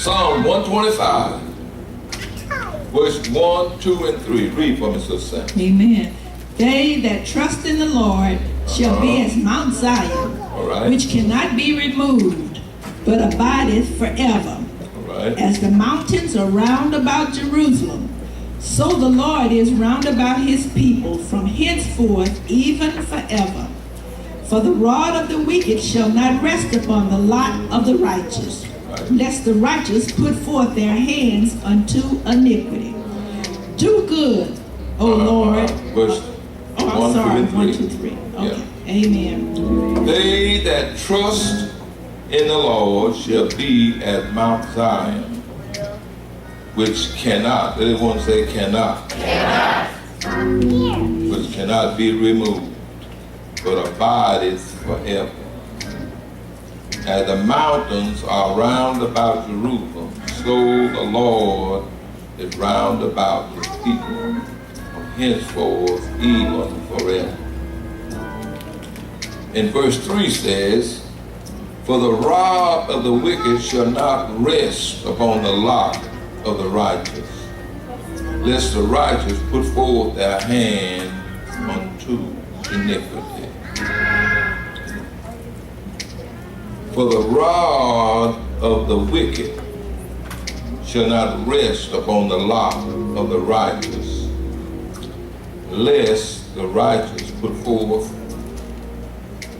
Psalm 125, verse 1, 2, and 3. Read for me, Sister Sam. Amen. They that trust in the Lord shall be as Mount Zion, All right. which cannot be removed, but abideth forever. All right. As the mountains are round about Jerusalem, so the Lord is round about his people from henceforth even forever. For the rod of the wicked shall not rest upon the lot of the righteous, lest the righteous put forth their hands unto iniquity. Do good, O Lord. Verse Oh, I'm 1, sorry, 2, 1, and 2, 3. 3. Okay, amen. They that trust in the Lord shall be as Mount Zion, which cannot, everyone say cannot, which cannot be removed, but abideth forever. As the mountains are round about Jerusalem, so the Lord is round about his people, from henceforth even forever. And verse 3 says, for the rod of the wicked shall not rest upon the lot of the righteous, lest the righteous put forth their hand unto iniquity. For the rod of the wicked shall not rest upon the lot of the righteous, lest the righteous put forth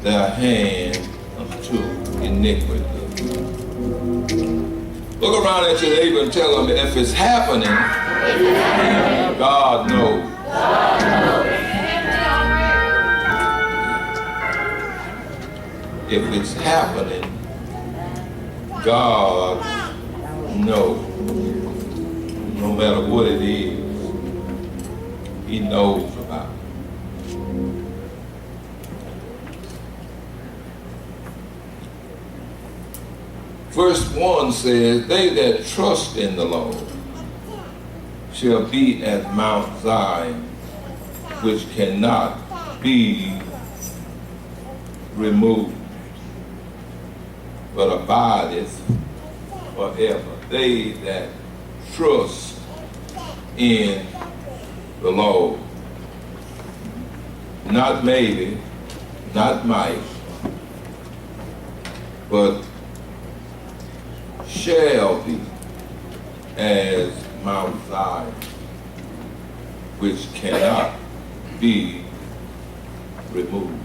their hand unto iniquity. Look around at your neighbor and tell them if it's happening, God knows. If it's happening, God knows. No matter what it is, he knows about it. Verse 1 says, they that trust in the Lord shall be as Mount Zion, which cannot be removed, but abideth forever. They that trust in the Lord. Not maybe, not might, but shall be as Mount Zion, which cannot be removed.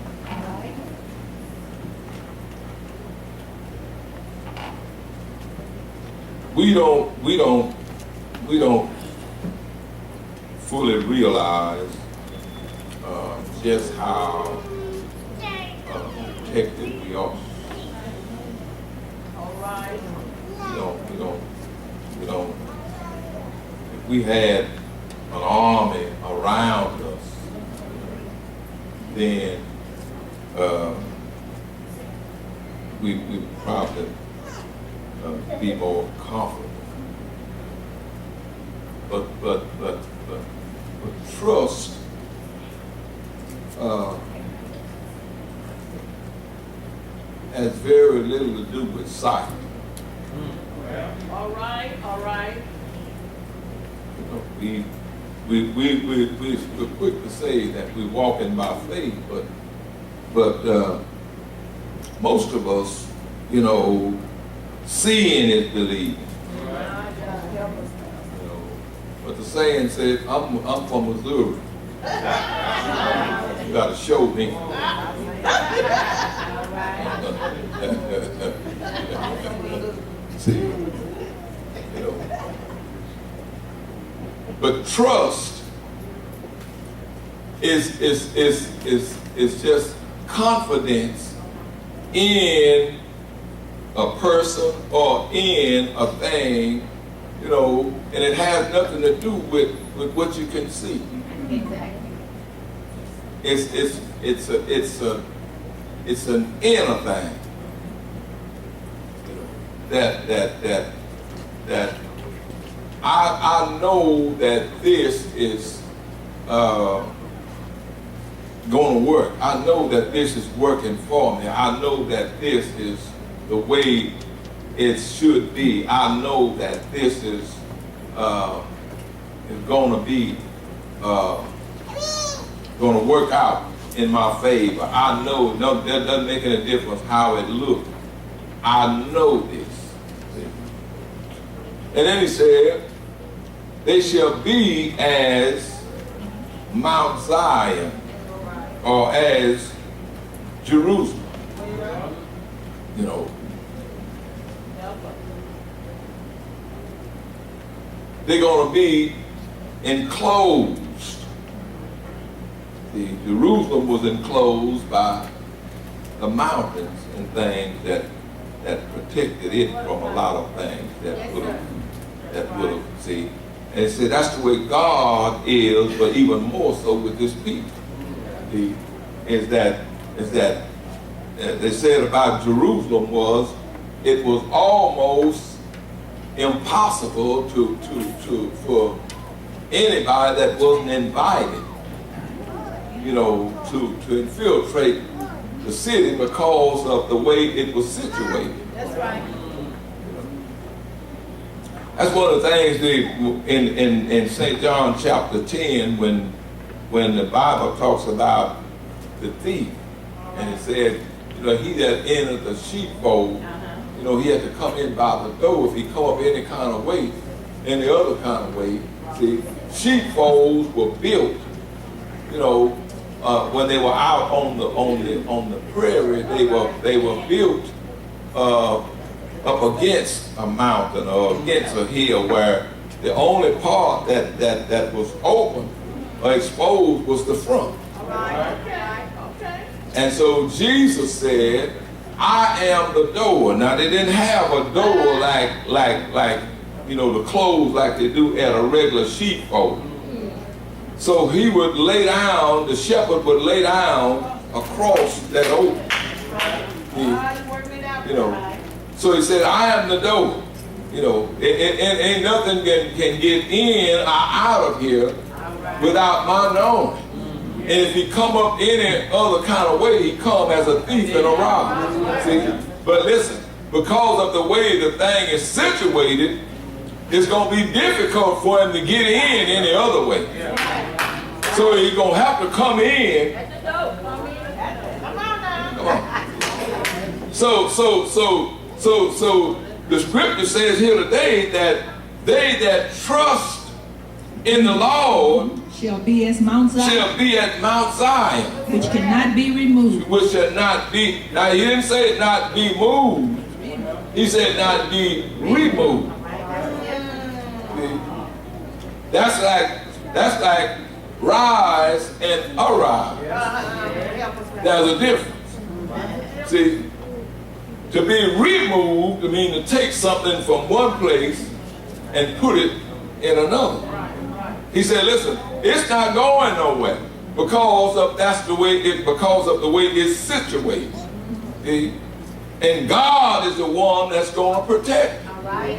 We don't fully realize just how protected we are. We don't. If we had an army around us, then we probably be more comfortable. But trust has very little to do with sight. All right. You know, we're quick to say that we walk in by faith, but most of us, you know, seeing is believing. You know, but the saying said, I'm from Missouri. You got to show me. See, you know. But trust is just confidence in a person or in a thing, you know, and it has nothing to do with what you can see. Exactly. It's an inner thing. That I know that this is going to work. I know that this is working for me. I know that this is the way it should be. I know that this is going to be going to work out in my favor. I know, no, that doesn't make any difference how it looks. I know this. And then he said, they shall be as Mount Zion, or as Jerusalem. You know, they're going to be enclosed. See, Jerusalem was enclosed by the mountains and things that protected it from a lot of things that would have, see. And it said that's the way God is, but even more so with this people. See, is that they said about Jerusalem was it was almost impossible for anybody that wasn't invited, you know, to infiltrate the city because of the way it was situated. That's right. That's one of the things in St. John chapter 10 when the Bible talks about the thief, and it said, you know, he that entered the sheepfold, you know, he had to come in by the door. If he come up any kind of way, any other kind of way, see, sheepfolds were built, you know, when they were out on the prairie, they were built up against a mountain or against a hill, where the only part that was open or exposed was the front. All right. Okay. And so Jesus said, I am the door. Now they didn't have a door like you know, the clothes like they do at a regular sheepfold. So he would lay down, the shepherd would lay down across that opening. You know. So he said, I am the door. You know, ain't nothing can get in or out of here without my knowing. And if he come up any other kind of way, he come as a thief and a robber. See? But listen, because of the way the thing is situated, it's going to be difficult for him to get in any other way. So he's going to have to come in. Come on. So the scripture says here today that they that trust in the Lord shall be as Mount Zion, shall be at Mount Zion, which cannot be removed. which shall not be. Now he didn't say not be moved. He said not be removed. See? That's like rise and arise. There's a difference. See, to be removed, I mean to take something from one place and put it in another. He said, listen, it's not going nowhere because of the way it's situated. See? And God is the one that's going to protect you.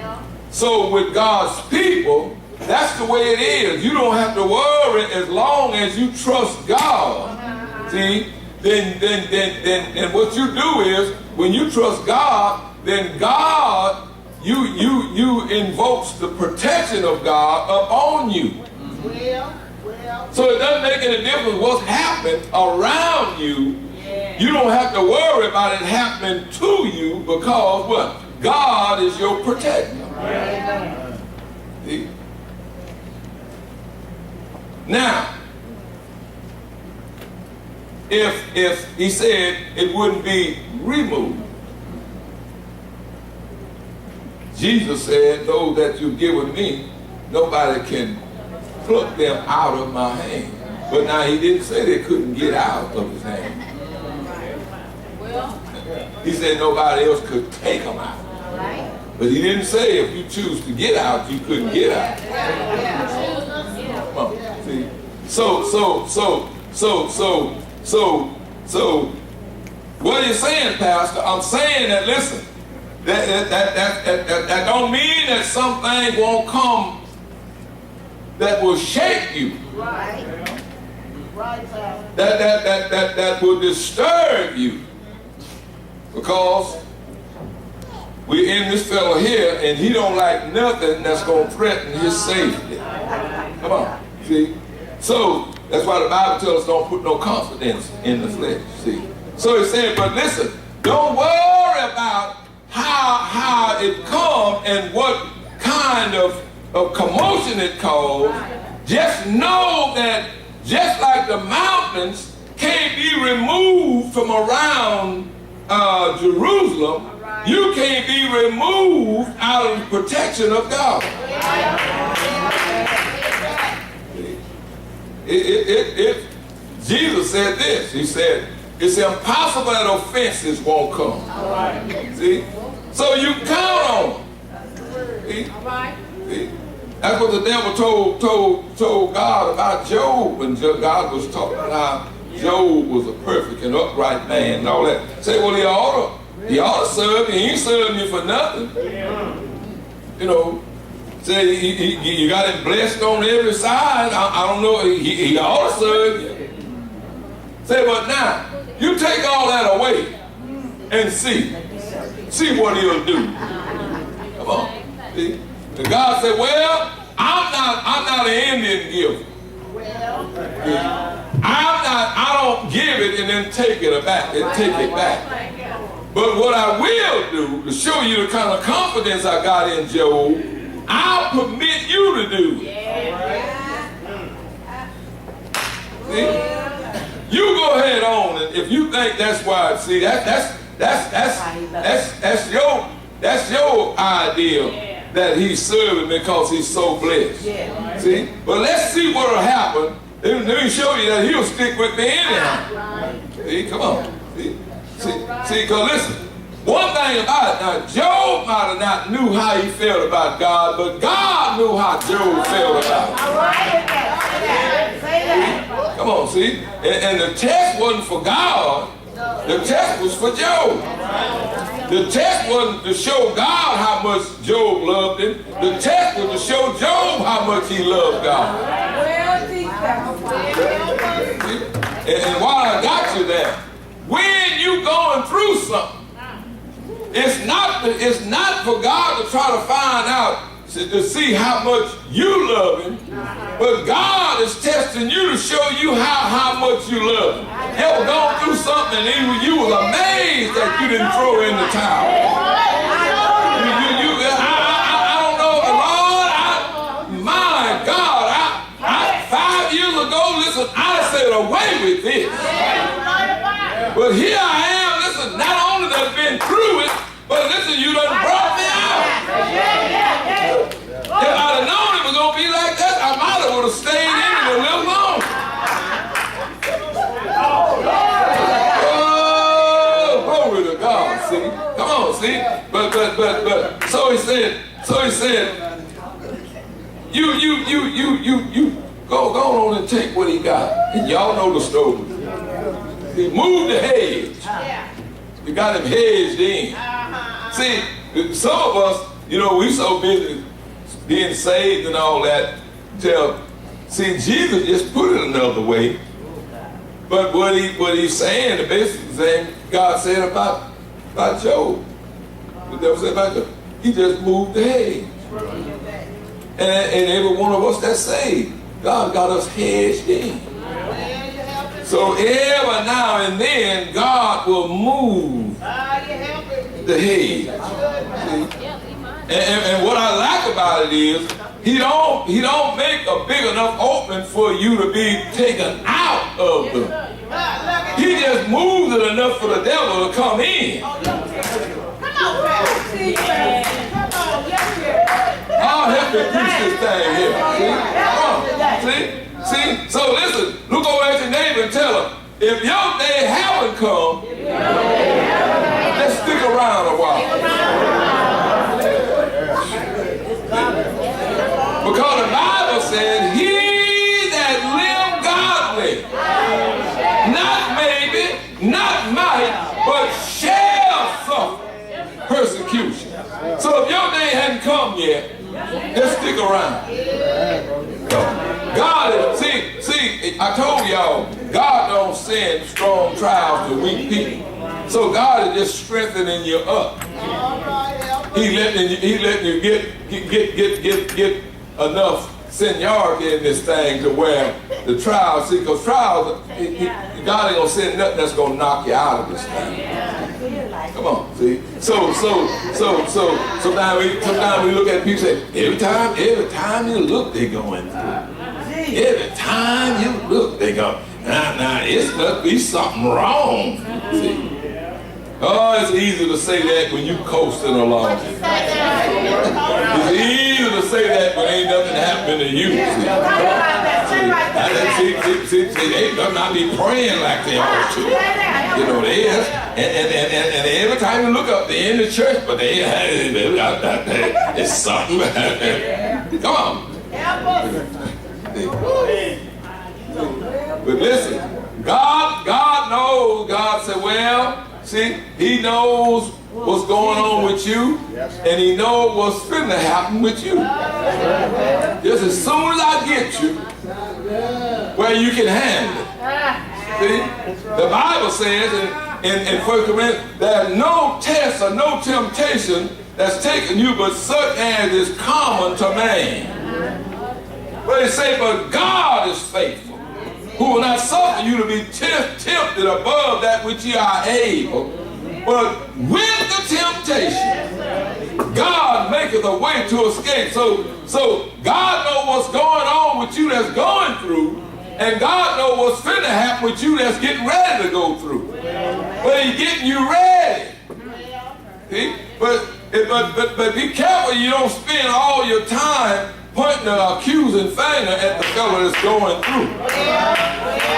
So with God's people, that's the way it is. You don't have to worry as long as you trust God. See? Then what you do is, when you trust God, then God, you invokes the protection of God upon you. So it doesn't make any difference what's happening around you. You don't have to worry about it happening to you, because what? God is your protector. See? Now, if he said it wouldn't be removed, Jesus said, those that you've given me, nobody can pluck them out of my hand. But now he didn't say they couldn't get out of his hand. He said nobody else could take them out. But he didn't say if you choose to get out, you couldn't get out. Come on, see? So, what are you saying, Pastor? I'm saying that, listen, that don't mean that something won't come that will shake you. That will disturb you. Because we're in this fellow here, and he don't like nothing that's going to threaten his safety. Come on, see? So that's why the Bible tells us don't put no confidence in the flesh, see? So he said, but listen, don't worry about how it come and what kind of commotion it caused. Just know that just like the mountains can't be removed from around Jerusalem, you can't be removed out of the protection of God. Jesus said this. He said, it's impossible that offenses won't come. See? So you count on them. See? See? That's what the devil told God about Job when God was talking about how Job was a perfect and upright man and all that. Say, well, he ought to serve you. He ain't serving you for nothing. You know, say you got him blessed on every side. I don't know. He ought to serve you. Say, but now, you take all that away and see what he'll do. Come on. See? And God said, well, I'm not an Indian giver. I don't give it and then take it back. But what I will do to show you the kind of confidence I got in Job, I'll permit you to do it. See? You go ahead on, and if you think that's why, see, that's your idea that he's serving because he's so blessed. See? But let's see what will happen. Let me show you that he'll stick with me anyhow. See? Come on. See? Because listen, one thing about it, now Job might have not knew how he felt about God, but God knew how Job felt about him. Come on, see? And the test wasn't for God. The test was for Job. The test wasn't to show God how much Job loved him. The test was to show Job how much he loved God. And while I got you there, when you going through something, it's not for God to try to find out to see how much you love him, but God is testing you to show you how much you love him. You ever gone through something and you was amazed that you didn't throw in the towel? I don't know, Lord, my God, 5 years ago, listen, I said away with this. But here I am, listen, not only that I've been through it, but listen, you done brought me out. If I'd have known it was going to be like that, I might have would have stayed in it a little longer. Oh, glory to God, see? Come on, see? But, so he said, you go on and take what he got. And y'all know the story. He moved the hedge. You got him hedged in. See, some of us, you know, we so busy being saved and all that. See, Jesus just put it another way. But what he's saying, the basic thing God said about Job. The devil said about Job. He just moved the hedge. And every one of us that's saved, God got us hedged in. So every now and then, God will move the hedge. And what I like about it is, He don't make a big enough opening for you to be taken out of the. He just moves it enough for the devil to come in. I'll help you preach this thing here. See? So listen, look over at your neighbor and tell him, if your day haven't come, let's stick around a while. Because the Bible said, he that live godly, not maybe, not might, but shall suffer persecution. So if your day hadn't come yet, just stick around. God is, see, I told y'all, God don't send strong trials to weak people. So God is just strengthening you up. He letting you get enough seniority in this thing to where the trials, see, because trials, God ain't gonna send nothing that's gonna knock you out of this thing. Come on, see. So sometimes we look at people and say, every time you look, they're going through. Every time you look, they go, now it must be something wrong. See. Oh, it's easy to say that when you coasting along. It's easy to say that when ain't nothing happening to you. See, they must not be praying like they ought to. You know, they is. And every time you look up, they're in the church, but it's something. Come on. But listen, God knows. God said, well, see, he knows what's going on with you, and he knows what's finna happen with you. Just as soon as I get you where you can handle it. See, the Bible says in 1 Corinthians, there's no test or no temptation that's taken you but such as is common to man. But it say, but God is faithful, who will not suffer you to be tempted above that which ye are able. But with the temptation, God maketh a way to escape. So God knows what's going on with you that's going through, and God knows what's finna happen with you that's getting ready to go through. But he's getting you ready. See? But be careful you don't spend all your time pointing an accusing finger at the fellow that's going through.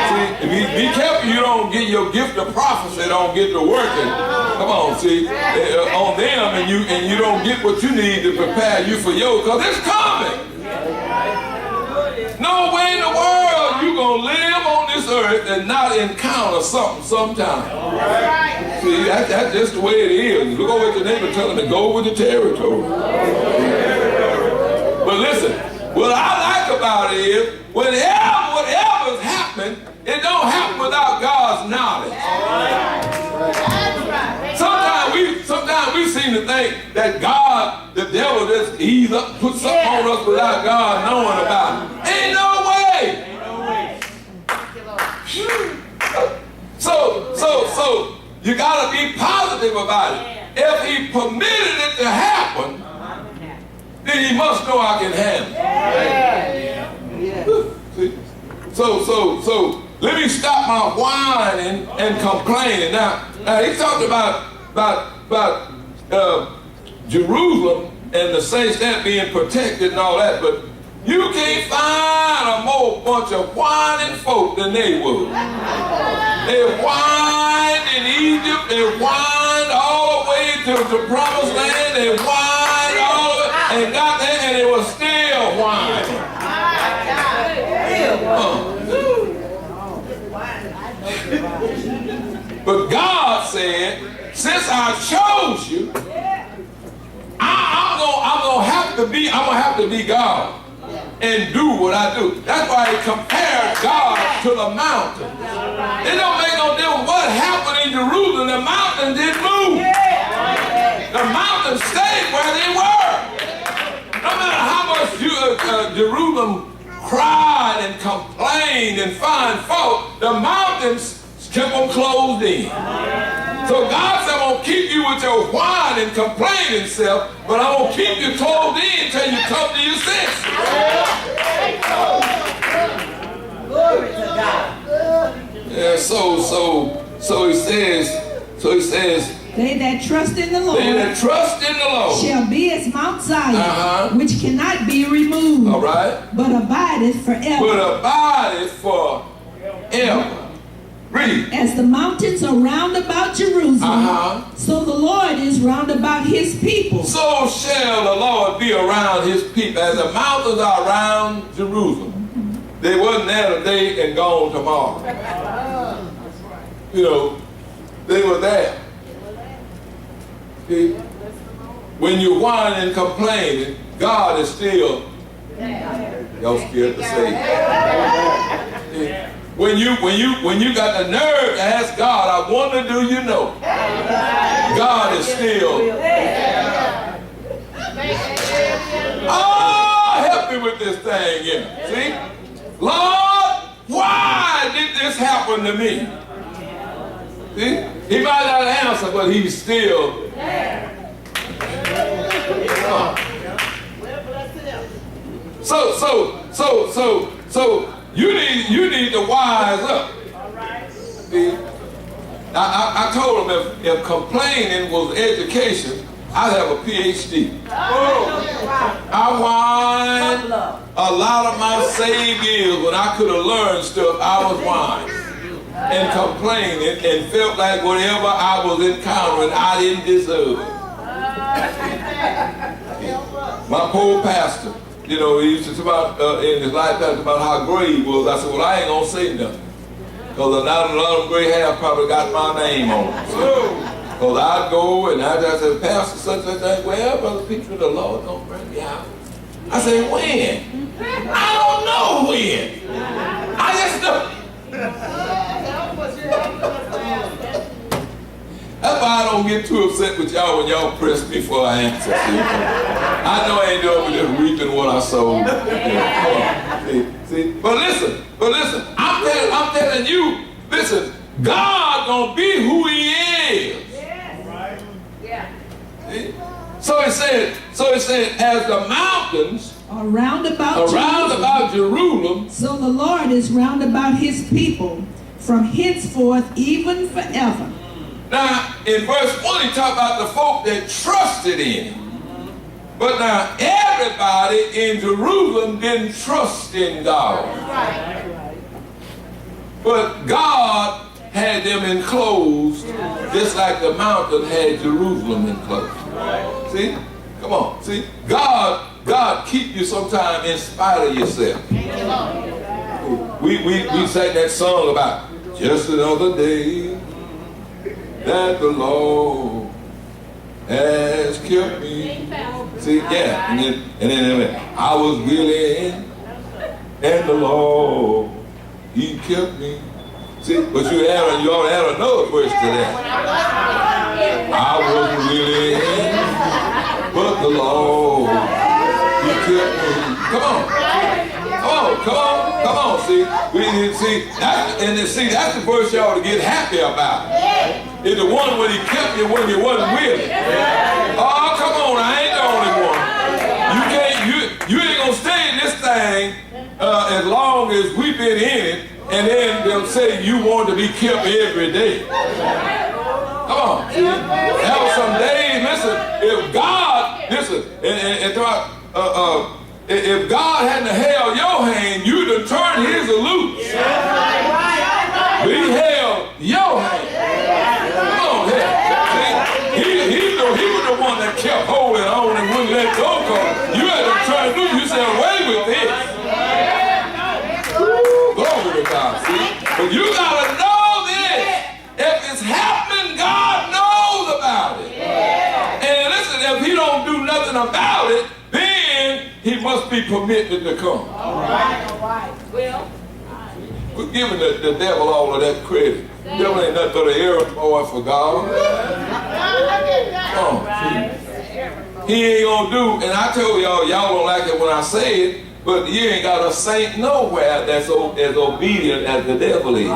See, be careful you don't get your gift of prophecy, don't get to working. Come on, see, on them, and you don't get what you need to prepare you for yours, because it's coming. No way in the world you gonna live on this earth and not encounter something sometime. See, that's just the way it is. Look over at your neighbor, tell him to go with the territory. But listen, what I like about it is, whatever's happening, it don't happen without God's knowledge. Sometimes we seem to think that God, the devil, just ease up, put something on us without God knowing about it. Ain't no way. So you gotta be positive about it. If he permitted it to happen, then he must know I can handle it. So let me stop my whining and complaining. Now he talked about Jerusalem and the saints that being protected and all that, but you can't find a more bunch of whining folk than they were. They whined in Egypt, they whined all the way to the promised land, they whined all the way and got there, and they were still whining. But God said, since I chose you, I'm gonna have to be God and do what I do. That's why he compared God to the mountain. It don't make no difference what happened in Jerusalem. The mountains didn't move. The mountains stayed where they were. No matter how much Jerusalem cried and complained and found fault, the mountains kept them closed in. So God said, I'm going to keep you with your whine and complaining self, but I'm going to keep you closed in until you come to your senses. Glory to God. Yeah, so he says, they that trust in the Lord, shall be as Mount Zion, which cannot be removed, all right, but abideth forever. Read. As the mountains are round about Jerusalem, so the Lord is round about his people. So shall the Lord be around his people. As the mountains are around Jerusalem, they wasn't there today and gone tomorrow. You know, they were there. See? When you whine and complaining, God is still. Y'all scared to say it. When you got the nerve to ask God, I wonder, do you know? God is still. help me with this thing here. See? Lord, why did this happen to me? See? He might not answer, but he's still there. So you need to wise up. See? I told him if complaining was education, I'd have a PhD. I whined a lot of my saved years when I could have learned stuff. I was whining and complaining and felt like whatever I was encountering, I didn't deserve it. My poor pastor, he used to talk about in his lifetime about how gray he was. I said, well, I ain't gonna say nothing, because a lot of gray hair probably got my name on it. Because I'd go and I'd say, Pastor, such and such, well, Brother Pitre, the Lord gonna bring me out. I said, when? I don't know when. I just know. That's why I don't get too upset with y'all when y'all press me for an answer. I know I ain't doing just reaping what I sowed. See? But listen, I'm telling you, listen, God gonna be who he is. See? So it said, as the mountains are round about Jerusalem, so the Lord is round about his people from henceforth even forever. Now, in verse 1, he talked about the folk that trusted in him. But now, everybody in Jerusalem didn't trust in God. But God had them enclosed, just like the mountain had Jerusalem enclosed. See? Come on. See? God keep you sometime in spite of yourself. We sang that song about just another day that the Lord has kept me. See, yeah, and then I was willing, and the Lord, he kept me. See, but you ought to add another verse to that. I was willing, but the Lord, he kept me. Come on. See, that's the verse you ought to get happy about. It's the one when he kept you when you wasn't willing. Oh, come on, I ain't the only one. You ain't gonna stay in this thing as long as we've been in it, and then they'll say you want to be kept every day. Come on. There were some days, listen, if God hadn't held your hand, you'd have turned his loose. But he held your hand. Come on, he was the one that kept holding on and wouldn't let go. You had to turn loose. You said, away with this. Glory to God. See? But you gotta know this. If it's happening, God knows about it. And listen, if he don't do nothing about it, then he must be permitted to come. All right. Well, we're giving the devil all of that credit. The devil ain't nothing but an errand boy for God. He ain't gonna do, and I tell y'all don't like it when I say it, but you ain't got a saint nowhere that's as obedient as the devil is.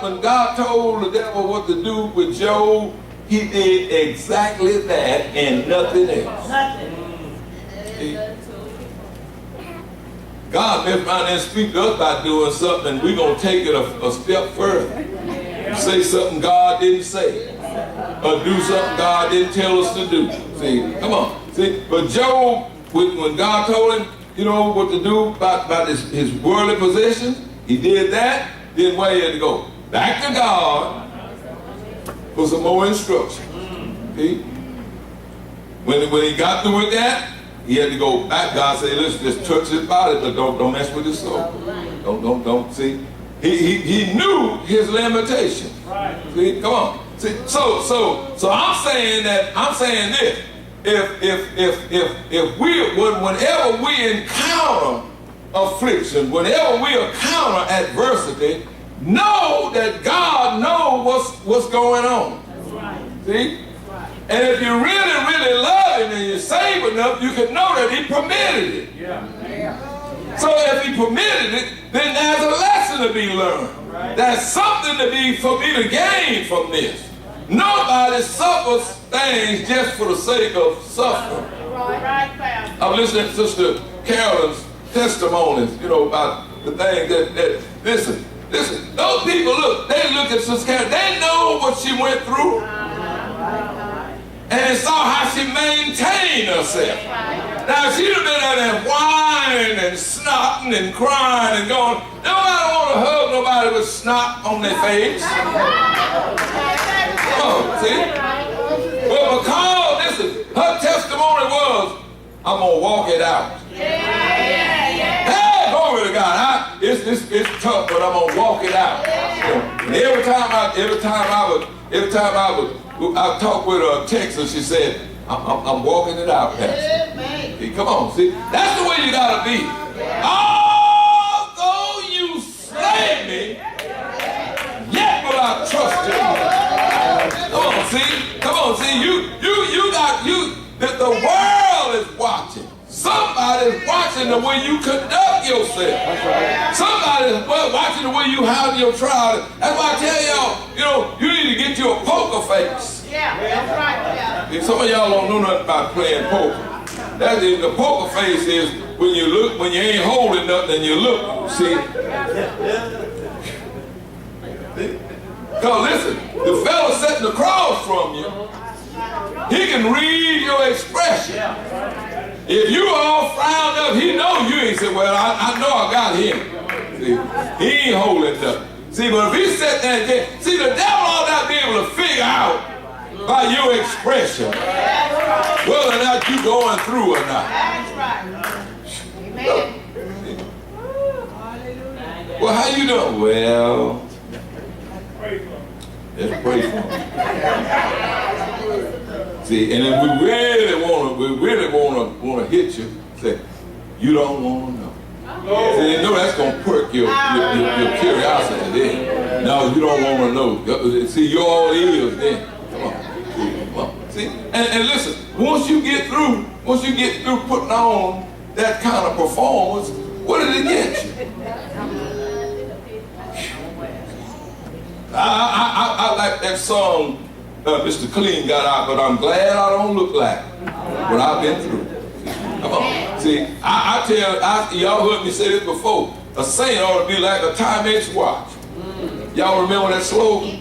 When God told the devil what to do with Job, he did exactly that and nothing else. God may find and speak to us by doing something, and we're going to take it a step further. Say something God didn't say, or do something God didn't tell us to do. See, come on. See, but Job, when God told him, what to do about his worldly possessions, he did that. Then where he had to go? Back to God for some more instruction. See? When he got through with that, he had to go back. God said, listen, just touch his body, but don't mess with his soul. Don't see. He knew his limitations. See, come on. See, so I'm saying this. If whenever we encounter affliction, whenever we encounter adversity, know that God knows what's going on. See? And if you really, really love him and you're saved enough, you can know that he permitted it. So if he permitted it, then there's a lesson to be learned. There's something for me to gain from this. Nobody suffers things just for the sake of suffering. I'm listening to Sister Carolyn's testimonies, about the thing that listen, those people they look at Sister Carolyn, they know what she went through. And they saw how she maintained herself. Now, if she'd have been out there whining and snotting and crying and going, nobody want to hug nobody with snot on their face. Oh, see? But because, listen, her testimony was, I'm going to walk it out. Hey, glory to God. It's tough, but I'm going to walk it out. And every time I talked with her Texas, she said, I'm walking it out, Pastor. See, come on, see? That's the way you gotta be. Although you slay me, yet will I trust you. Come on, see? The world is watching. Somebody's watching the way you conduct yourself. Somebody's watching the way you handle your trial. That's why I tell y'all, you need to get you a poker face. Yeah, that's right. Yeah. Some of y'all don't know nothing about playing poker. The poker face is when you ain't holding nothing and you look, see? Because listen, the fella sitting across from you, he can read your expression. If you all frowned up, he know you ain't said, well, I know I got him. See, he ain't holding nothing. See, but if he sat there and see, the devil ought not be able to figure out by your expression whether or not you going through or not. That's right. Amen. Well, how you doing? Well, let's pray for him. See, and if we really want to hit you, say, you don't want to know. See, you know that's going to perk your curiosity then. No, you don't want to know. See, you're all ears then. Come on. See, and listen, once you get through putting on that kind of performance, what did it get you? I like that song Mr. Clean got out, but I'm glad I don't look like what I've been through. Come on. See, y'all heard me say this before. A saint ought to be like a Timex watch. Y'all remember that slogan?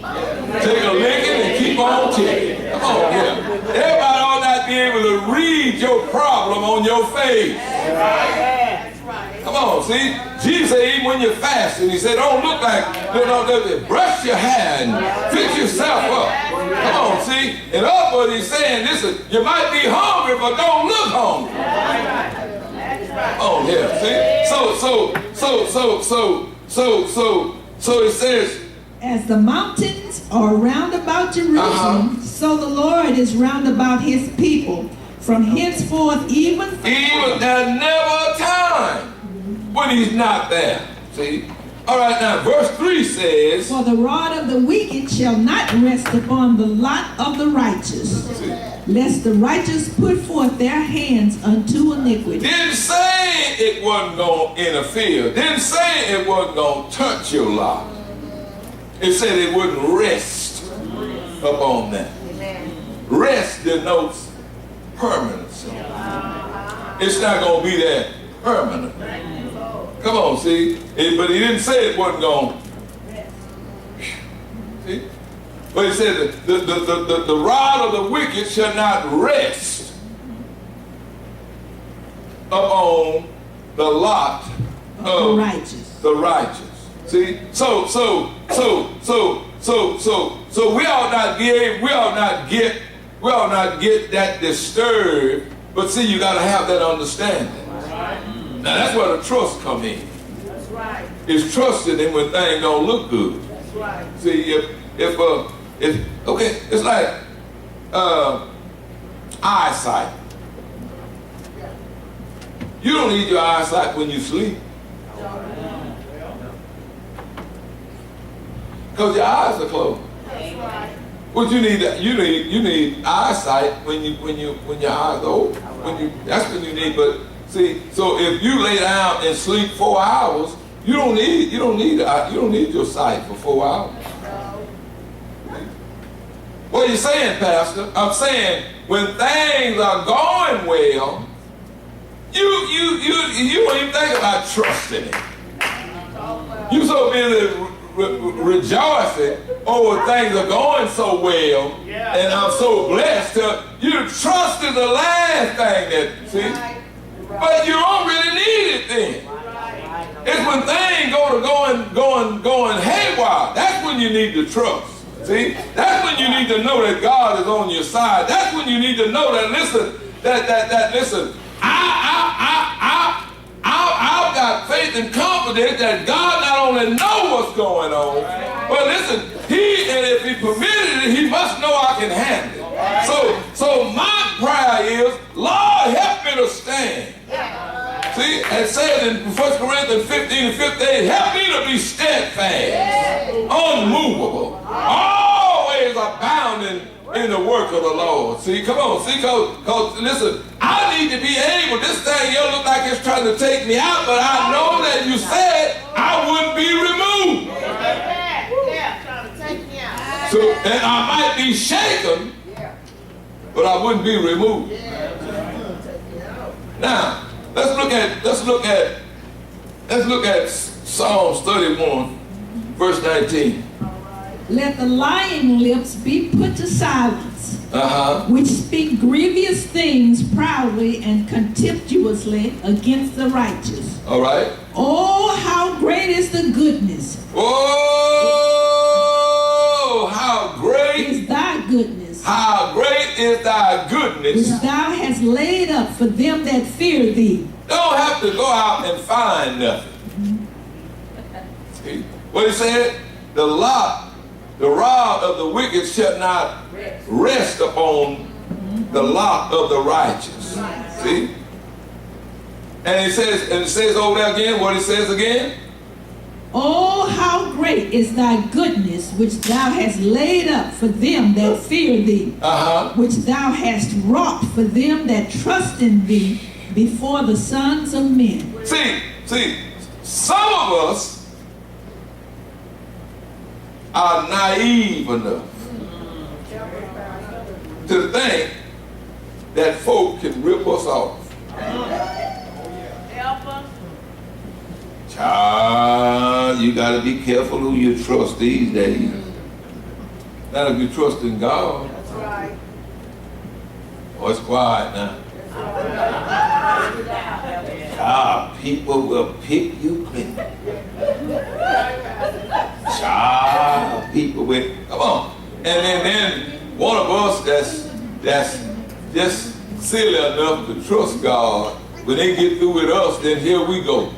Take a licking and keep on ticking. Come on here. Everybody ought not be able to read your problem on your face. Come on, see? Jesus said even when you're fasting, he said, don't look like, brush your hair and fix yourself up. Come on, see? In other words, he's saying, listen, you might be hungry, but don't look hungry. Oh, yeah, see? So he says, as the mountains are round about Jerusalem, so the Lord is round about his people. From henceforth, even there's never a time when he's not there. See? All right, now, verse 3 says, for the rod of the wicked shall not rest upon the lot of the righteous, lest the righteous put forth their hands unto iniquity. Didn't say it wasn't going to interfere. Didn't say it wasn't going to touch your lot. It said it wouldn't rest upon that. Rest denotes permanency. It's not going to be there permanently. Come on, see? But he didn't say it wasn't going. See? But he said the rod of the wicked shall not rest upon the lot of the righteous. See? So we ought not get that disturbed. But see, you got to have that understanding. Now that's where the trust come in. That's right. It's trusting him when things don't look good. That's right. See, it's like eyesight. You don't need your eyesight when you sleep. Because your eyes are closed. That's right. What you need eyesight when your eyes are open. That's when you need. But see, so if you lay down and sleep 4 hours, you don't need your sight for 4 hours. What are you saying, Pastor? I'm saying when things are going well, you don't even think about trusting it. You so busy rejoicing over things are going so well, and I'm so blessed. You trusted the last thing that, see, but you don't really need it then. It's when things going haywire. That's when you need to trust. See, that's when you need to know that God is on your side. That's when you need to know that listen, I've got faith and confidence that God not only knows what's going on, but listen, if He permitted it, He must know I can handle it. So my prayer is, Lord, help me to stand. See, it says in 1 Corinthians 15:15, help me to be steadfast, unmovable, always abounding in the work of the Lord. See, come on, see, because listen, I need to be able, this thing here look like it's trying to take me out, but I know that you said I wouldn't be removed. Yeah, trying to take me out. So, and I might be shaken, but I wouldn't be removed. Now, let's look at Psalms 31, verse 19. Let the lying lips be put to silence, which speak grievous things proudly and contemptuously against the righteous. All right. Oh, how great is the goodness. Oh, how great is thy goodness. How great is thy goodness. Which thou hast laid up for them that fear thee. Don't have to go out and find nothing. See what he said? The rod of the wicked shall not rest upon the lot of the righteous. See? And it says over there again, what it says again? Oh, how great is thy goodness, which thou hast laid up for them that fear thee, which thou hast wrought for them that trust in thee before the sons of men. See, some of us are naive enough to think that folk can rip us off. Help us. Child, you got to be careful who you trust these days. Not if you trust in God. That's right. Oh, it's quiet now. Child, people will pick you clean. Child, people will, come on. And then one of us that's just silly enough to trust God, when they get through with us, then here we go.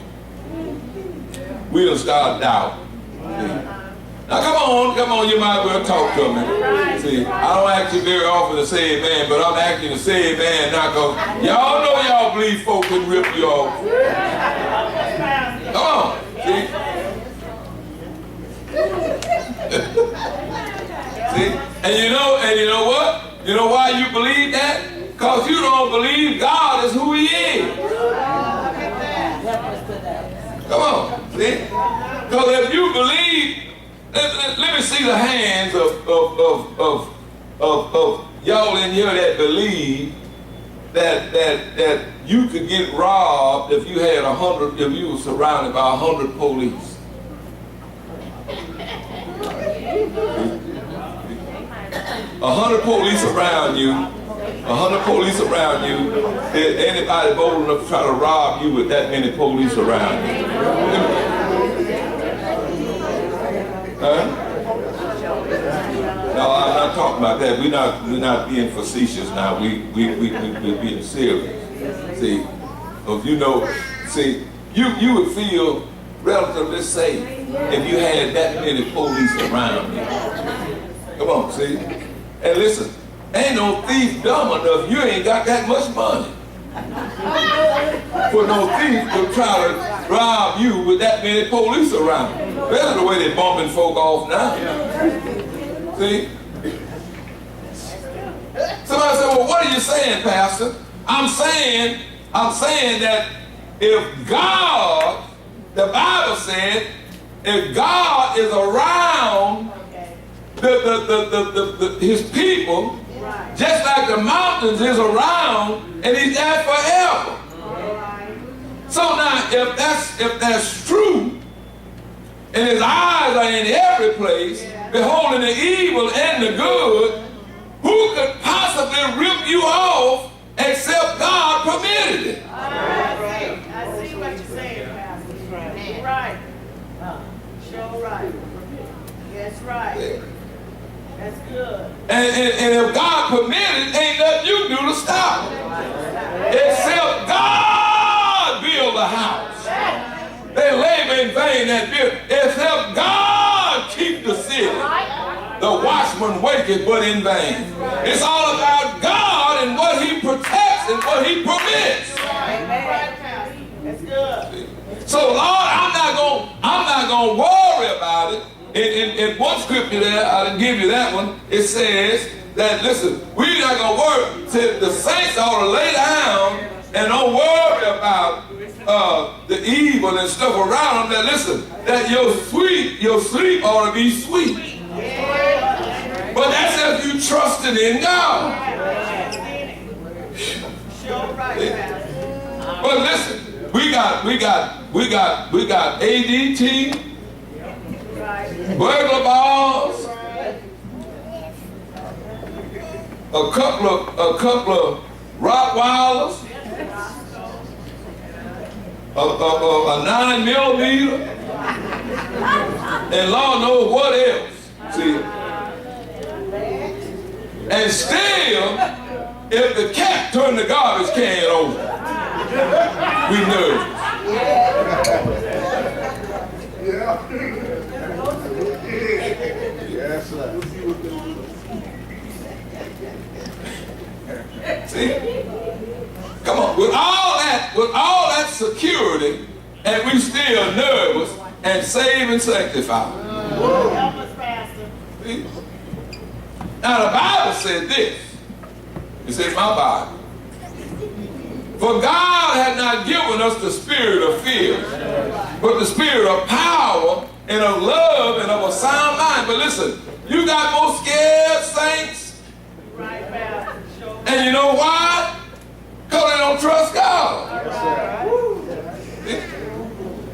We done start doubting. Now come on, you might well talk to me. See, I don't ask you very often to say amen, but I'm asking you to say amen now because y'all know y'all believe folk can rip you off. Come on, see? See? And you know what? You know why you believe that? Because you don't believe God is who He is. Come on, see? Because if you believe, let me see the hands of y'all in here that believe that you could get robbed if you had if you were surrounded by 100 police. 100 police around you. 100 police around you. Is anybody bold enough to try to rob you with that many police around you? Huh? No, I'm not talking about that. We're not being facetious now. We're being serious. See, if you know, you would feel relatively safe if you had that many police around you. Come on, see? And listen, ain't no thief dumb enough. You ain't got that much money for no thief to try to rob you with that many police around. That's the way they're bumping folk off now. See? well, what are you saying, Pastor? I'm saying that if God, the Bible said, if God is around his people, just like the mountains is around, and he's there forever. So now, if that's true, and his eyes are in every place, beholding the evil and the good, who could possibly rip you off except God permitted it? I see what you're saying, Pastor. Right. Sure right. That's right. That's good. And if God permitted it, ain't nothing you can do to stop it. Except God build a house. They labor in vain that build. Except God keep the city. The watchman waketh but in vain. It's all about God and what he protects and what he permits. That's good. So Lord, I'm not gonna worry about it. In one scripture there, I didn't give you that one. It says that, listen, we're not gonna worry. The saints ought to lay down and don't worry about the evil and stuff around them. That, listen, that your sleep ought to be sweet. But that's if you trusted in God. But listen, we got ADT, burglar bars, a couple of Rottweilers, a 9mm, and Lord knows what else. See, and still, if the cat turned the garbage can over, we nervous. Yes, sir. See? Come on, with all that security, and we still nervous and saved and sanctified. Help us, Pastor. See? Now the Bible said this. It's in my Bible. For God had not given us the spirit of fear, but the spirit of power and of love and of a sound mind. But listen, you got more scared saints. Right, Pastor. And you know why? Because they don't trust God.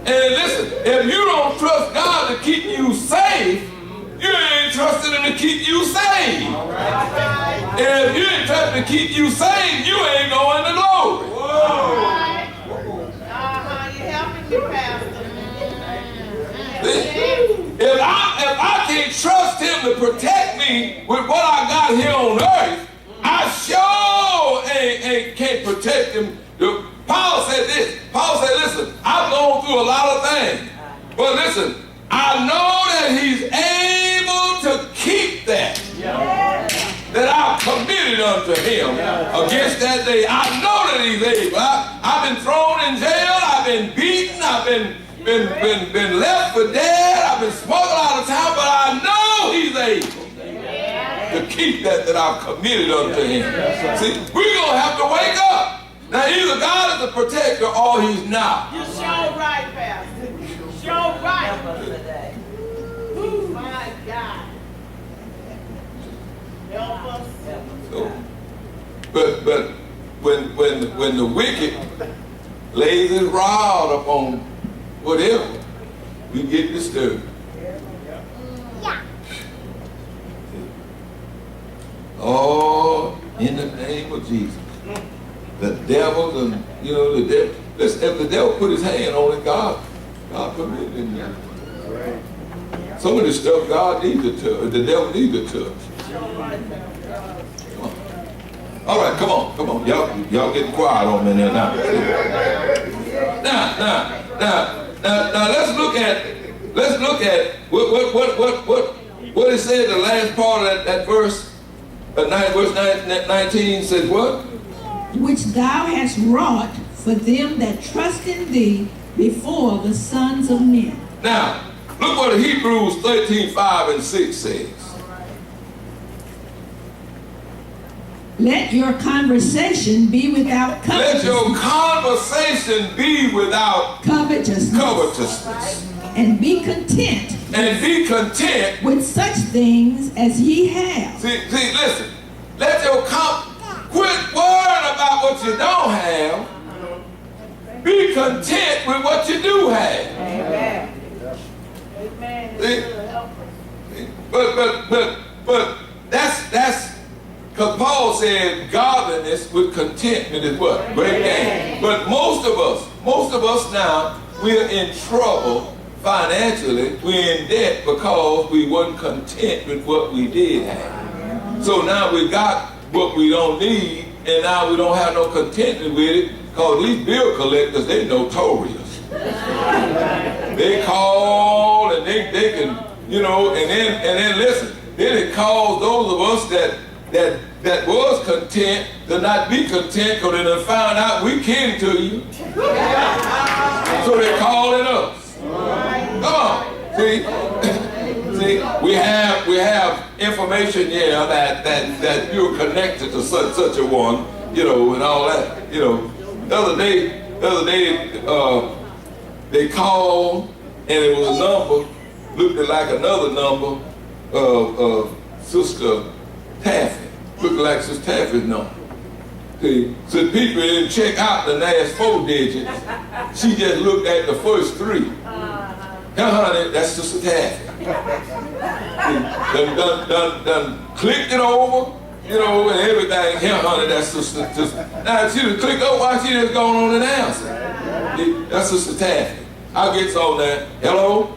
And listen, if you don't trust God to keep you safe, you ain't trusting him to keep you safe. And if you ain't trusting to keep you safe, you ain't going to glory. You're helping me, Pastor. If I can't trust him to protect me with what I got here on earth, I sure can't protect him. Paul said this. Paul said, listen, I've gone through a lot of things. But listen, I know that he's able to keep that I've committed unto him against that day. I know that he's able. I've been thrown in jail. I've been beaten. I've been left for dead. I've been smuggled out of town. But I know he's able to keep that I've committed unto him. See, we're going to have to wake up. Now, either God is the protector or he's not. You're sure right, Pastor. Sure right. Ooh, my God. Help us. So, but when the wicked lays his rod upon whatever, we get disturbed. Oh, in the name of Jesus. The devils and, the devil. Listen, if the devil put his hand on it, God permitted it. Some of this stuff God needs to touch, the devil needs to touch. Come on. All right, come on. Y'all getting quiet on me there now. Now, let's look at what it said. The last part of that verse, verse 19 says what? Which thou hast wrought for them that trust in thee before the sons of men. Now, look what Hebrews 13:5 and 6 says. Let your conversation be without Let your covetousness, conversation be without covetousness. And be content And be content. with such things as ye have. See, listen. Let your quit worrying about what you don't have. Be content with what you do have. Amen. Amen. See? But that's because Paul said godliness with contentment is what? Great gain. But most of us now, we're in trouble financially. We're in debt because we weren't content with what we did have. So now we got what we don't need, and now we don't have no contentment with it, because these bill collectors, they're notorious. They call and they can, you know, and then listen, then it calls those of us that was content to not be content, because they done found out we kin to you. So they're calling us. Come on. See, we have information here that you're connected to such a one, you know, and all that. You know, the other day, they called and it was a number, looked like another number of Sister Taffy, looked like Sister Taffy's number. See, so people didn't check out the last 4 digits. She just looked at the first 3. Honey, that's Sister Taffy. Done clicked it over, you know, and everything. Here, honey, that's Sister. Now, she just clicked over, why she just going on and answer? That's Sister Taffy. I'll get on that. Hello?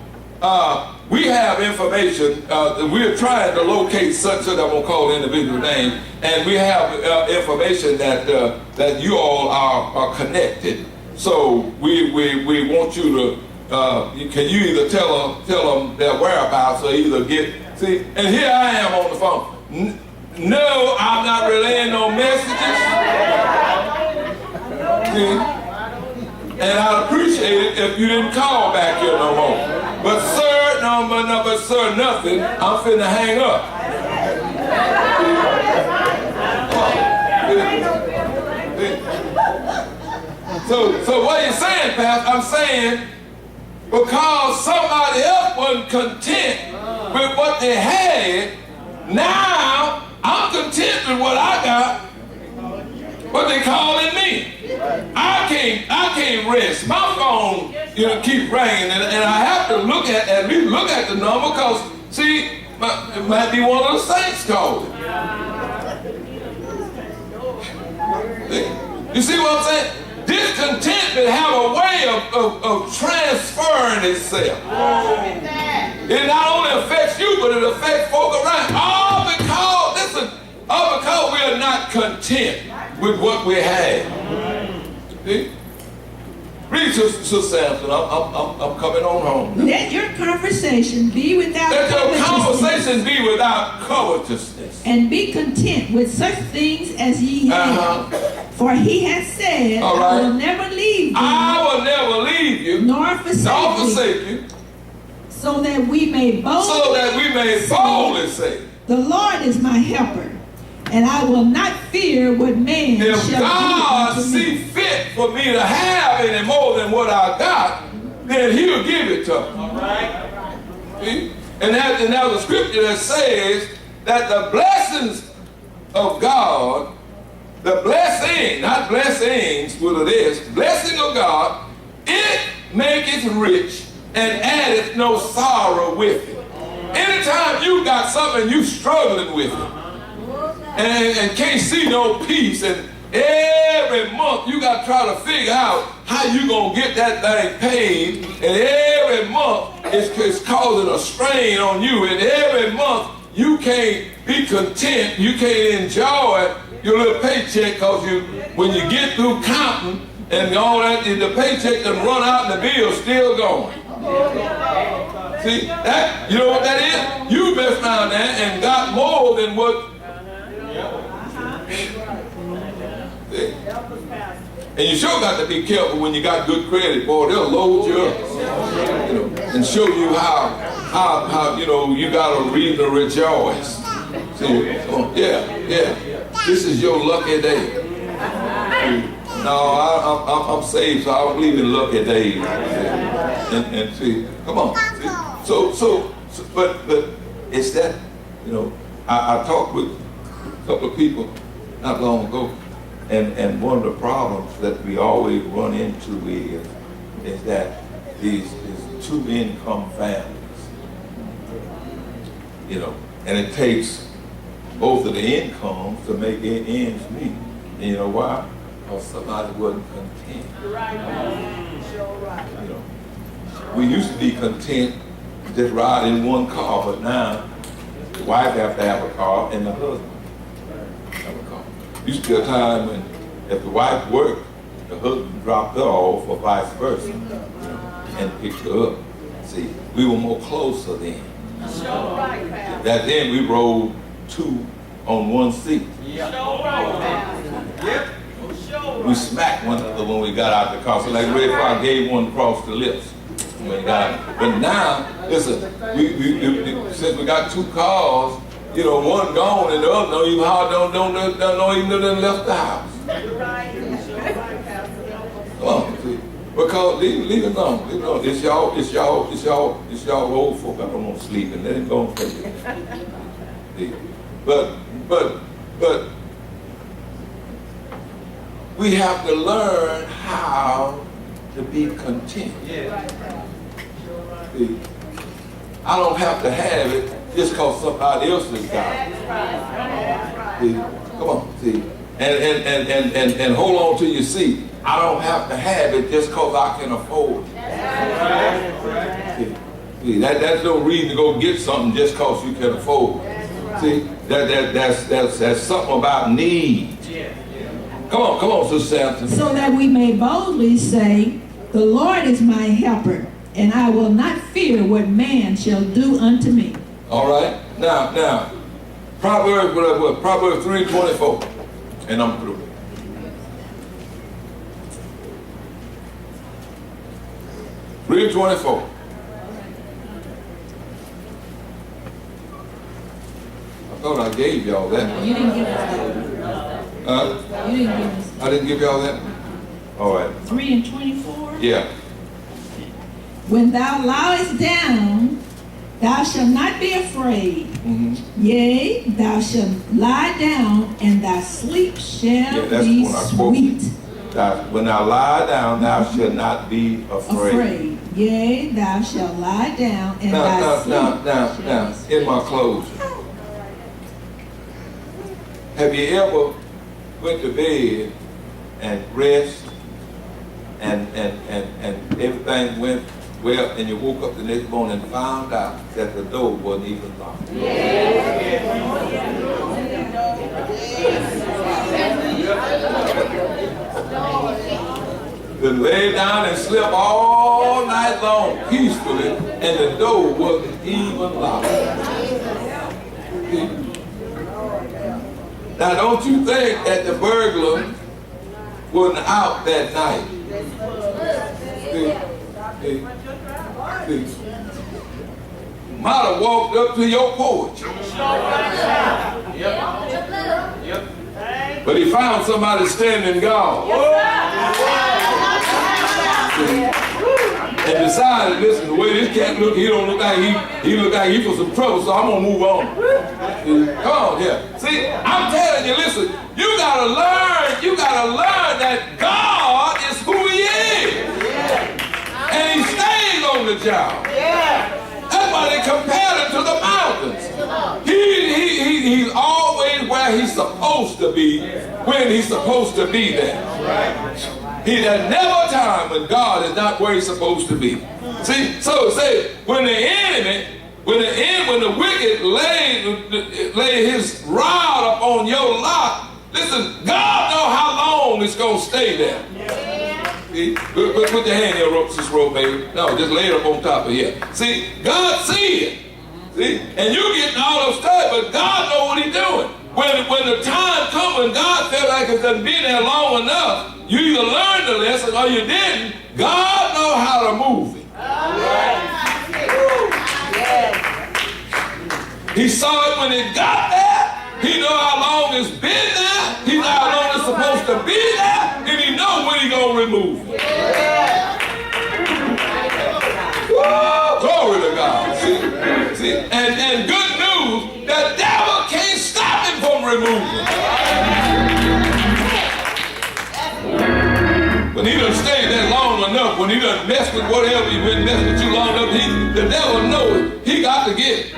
We have information. We're trying to locate such that I won't call the individual name, and we have information that you all are connected. So we want you to. Can you either tell them their whereabouts or either see? And here I am on the phone. No, I'm not relaying no messages. See? And I'd appreciate it if you didn't call back here no more. But sir, no, sir, nothing. I'm finna hang up. So what are you saying, Pastor? I'm saying, because somebody else wasn't content with what they had, now I'm content with what I got, but they calling me. I can't rest. My phone, you know, keep ringing, and I have to at least look at the number, because see, it might be one of the saints calling. You see what I'm saying? Discontentment have a way of transferring itself. It not only affects you, but it affects folk around. All because we are not content with what we have. See? Read, Sister Sampson. I'm coming on home. Let your conversation be without Let your covetousness, conversation be without covetousness. and be content with such things as ye have. For he has said, All right. I will never leave you, I will never leave you, nor forsake you, so that we may boldly say, the Lord is my helper, and I will not fear what man if shall God do unto see me. fit for me to have any more than what I got, then he'll give it to me. All right. See? And there's a scripture that says that the blessings of God, the blessing, not blessings, what it is, blessing of God, it maketh rich and addeth no sorrow with it. Anytime you got something you struggling with it, and can't see no peace, and every month you got to try to figure out how you going to get that thing paid, and every month it's causing a strain on you, and every month you can't be content, you can't enjoy your little paycheck, because when you get through counting and all that, the paycheck done run out and the bill's still going. See, that, you know what that is? You messed around there and got more than what. See? And you sure got to be careful when you got good credit, boy. They'll load you up, you know, and show you how you know you got a reason to rejoice. See, yeah. This is your lucky day. No, I'm saved, so I don't believe in lucky days. And see, come on. See, so, but it's that, you know, I talked with a couple of people not long ago, and one of the problems that we always run into is that these two-income families, you know, and it takes both of the incomes to make ends meet. And you know why? Because somebody wasn't content. You know, we used to be content just riding in one car, but now the wife have to have a car and the husband have a car. Used to be a time when if the wife worked, the husband dropped her off or vice versa, you know, and picked her up. See, we were more closer then. That then we rode two on one seat. We smacked one another when we got out the car. So like Red Fox gave one across the lips when we got out. But now, listen, since we got two cars, you know, one gone and the other don't even left the house. Come on, see. Because leave it alone. Leave it alone. It's y'all old folk. I don't want to sleep and let it go and take it. But we have to learn how to be content. See, I don't have to have it just because somebody else has got it. See, come on, see. And hold on till you see. I don't have to have it just because I can afford it. See, that's no reason to go get something just because you can afford it. See, that's something about need. Come on, Sister Sampson. So that we may boldly say, the Lord is my helper, and I will not fear what man shall do unto me. All right. Now, Proverbs 3:24, and I'm through. Read 24. I thought I gave y'all that. You didn't give us that. You didn't give us that. I didn't give y'all that? All right. 3 and 24. Yeah. When thou liest down, thou shalt not be afraid. Yea, thou shalt lie down, and thy sleep shall be sweet. When thou lie down, thou shalt not be afraid. Yea, thou shalt lie down, and thy sleep shall be sweet. In my closing, have you ever went to bed and rest and everything went well, and you woke up the next morning and found out that the door wasn't even locked? Then lay down and slept all night long peacefully, and the door wasn't even locked. Now, don't you think that the burglar wasn't out that night? Might have walked up to your porch. But he found somebody standing guard. And decided, listen, the way this cat look, he don't look like he look like he for some trouble, so I'm gonna move on. Come on here. See, I'm telling you, listen, you gotta learn that God is who he is. And he stays on the job. That's why they compared him to the mountains. He's always where he's supposed to be when he's supposed to be there. There's never a time when God is not where he's supposed to be. See, so say when the wicked lay his rod upon your lot, listen, God knows how long it's gonna stay there. See, put your hand here, Sister Rose, baby. No, just lay it up on top of here. See, God see it. See, and you getting all upset, but God know what he's doing. When the time comes when God felt like it's done been there long enough, you either learned the lesson or you didn't. God know how to move it. He saw it when it got there. He know how long it's been there. removing. Woo, glory to God. See, and good news, the devil can't stop him from removing. When he done stayed there long enough, when he done messed with whatever, he been messing with you long enough, the devil knows he got to get it.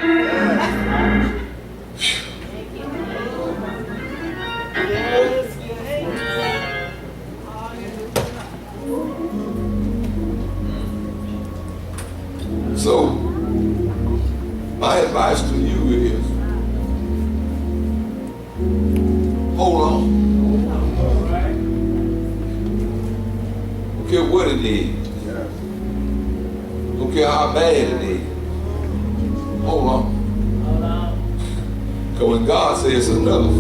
So, my advice to you is, hold on. Don't care what it is. Don't care how bad it is. Hold on. Because when God says enough,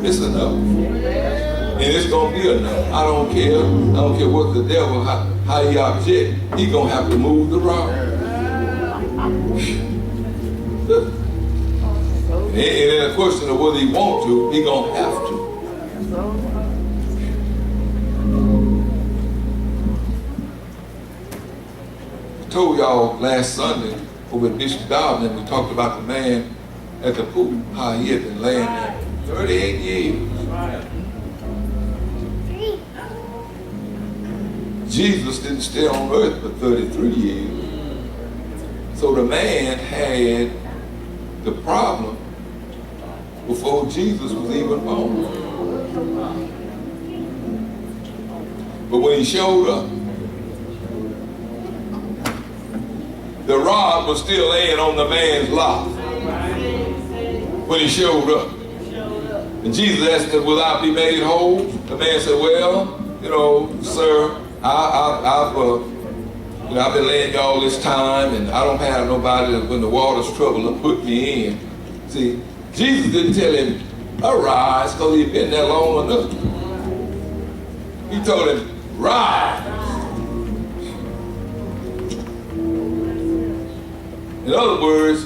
it's enough. And it's going to be enough. I don't care. I don't care what the devil, how he object. He going to have to move the rock. And then the question of whether he want to, he going to have to. I told y'all last Sunday over at Bishop Garden, we talked about the man at the pool, how he had been laying there 38 years. Jesus didn't stay on earth for 33 years. So the man had the problem before Jesus was even born. But when he showed up, the rod was still laying on the man's lap when he showed up. And Jesus asked him, will I be made whole? The man said, well, sir, I've been laying y'all this time, and I don't have nobody that when the water's trouble to put me in. See, Jesus didn't tell him, arise, because he'd been there long enough. He told him, rise. In other words,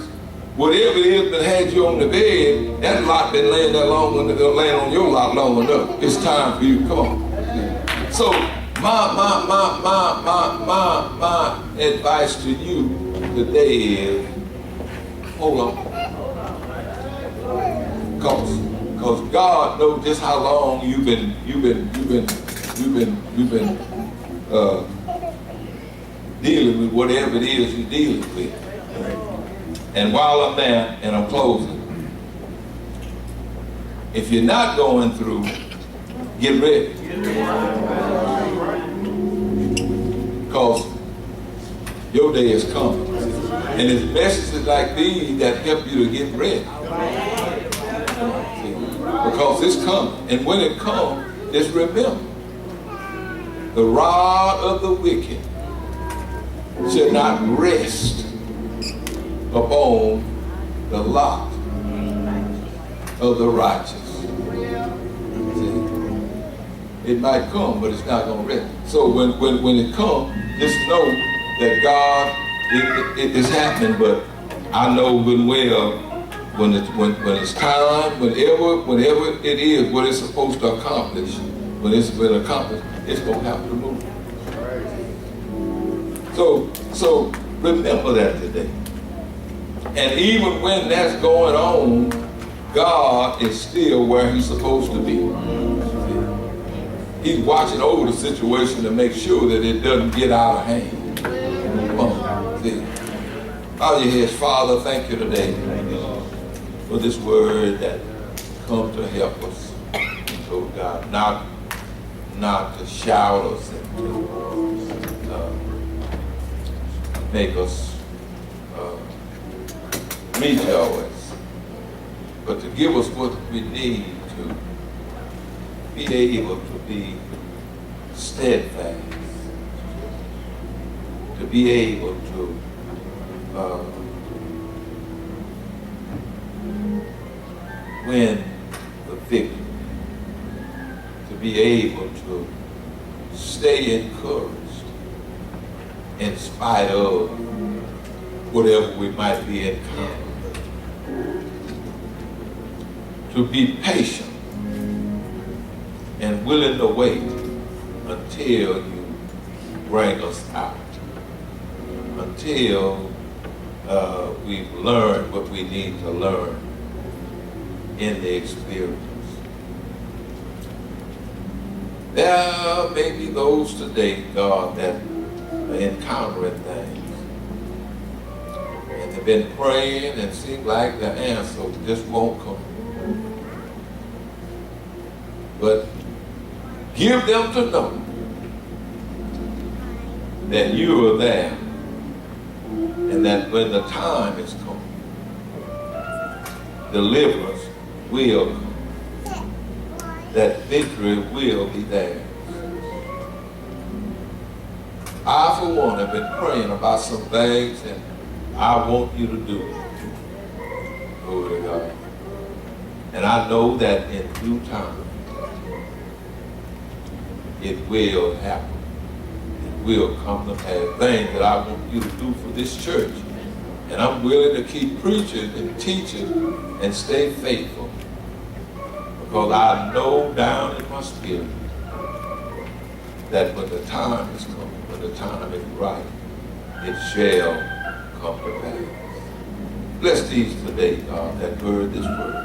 whatever it is that had you on the bed, that lot been laying there laying on your lot long enough. It's time for you. Come on. So my advice to you today is, hold on. Because God knows just how long you've been dealing with whatever it is you're dealing with. And while I'm there and I'm closing, if you're not going through, get ready. Because your day is coming. And it's messages like these that help you to get ready. Because it's coming. And when it comes, just remember, the rod of the wicked shall not rest upon the lot of the righteous. See? It might come, but it's not going to rest. So when it comes, just know that God, it is happening, but I know good and well when it's time, whenever it is what it's supposed to accomplish, when it's been accomplished, it's going to have to move. So remember that today. And even when that's going on, God is still where he's supposed to be. He's watching over the situation to make sure that it doesn't get out of hand. Come on, see. Bow your heads. Father, thank you today for this word that come to help us. Oh God, not to shout us and to make us rejoice, but to give us what we need to be able to be steadfast, to be able to win the victory, to be able to stay encouraged in spite of whatever we might be encountering. To be patient and willing to wait until you bring us out. Until we've learned what we need to learn in the experience. There may be those today, God, that are encountering things. And they've been praying and seem like the answer just won't come. But give them to know that you are there, and that when the time is come, deliverance will come. That victory will be there. I, for one, have been praying about some things and I want you to do it. Glory to God. And I know that in due time, it will happen. It will come to pass. Things that I want you to do for this church. And I'm willing to keep preaching and teaching and stay faithful. Because I know down in my spirit that when the time is coming, when the time is right, it shall come to pass. Bless these today, God, that heard this word.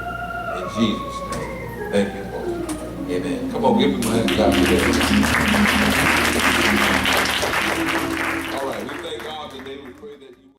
In Jesus' name. Thank you, Lord. Amen. Come on, give me my hand, God. All right, we thank God today. We pray that you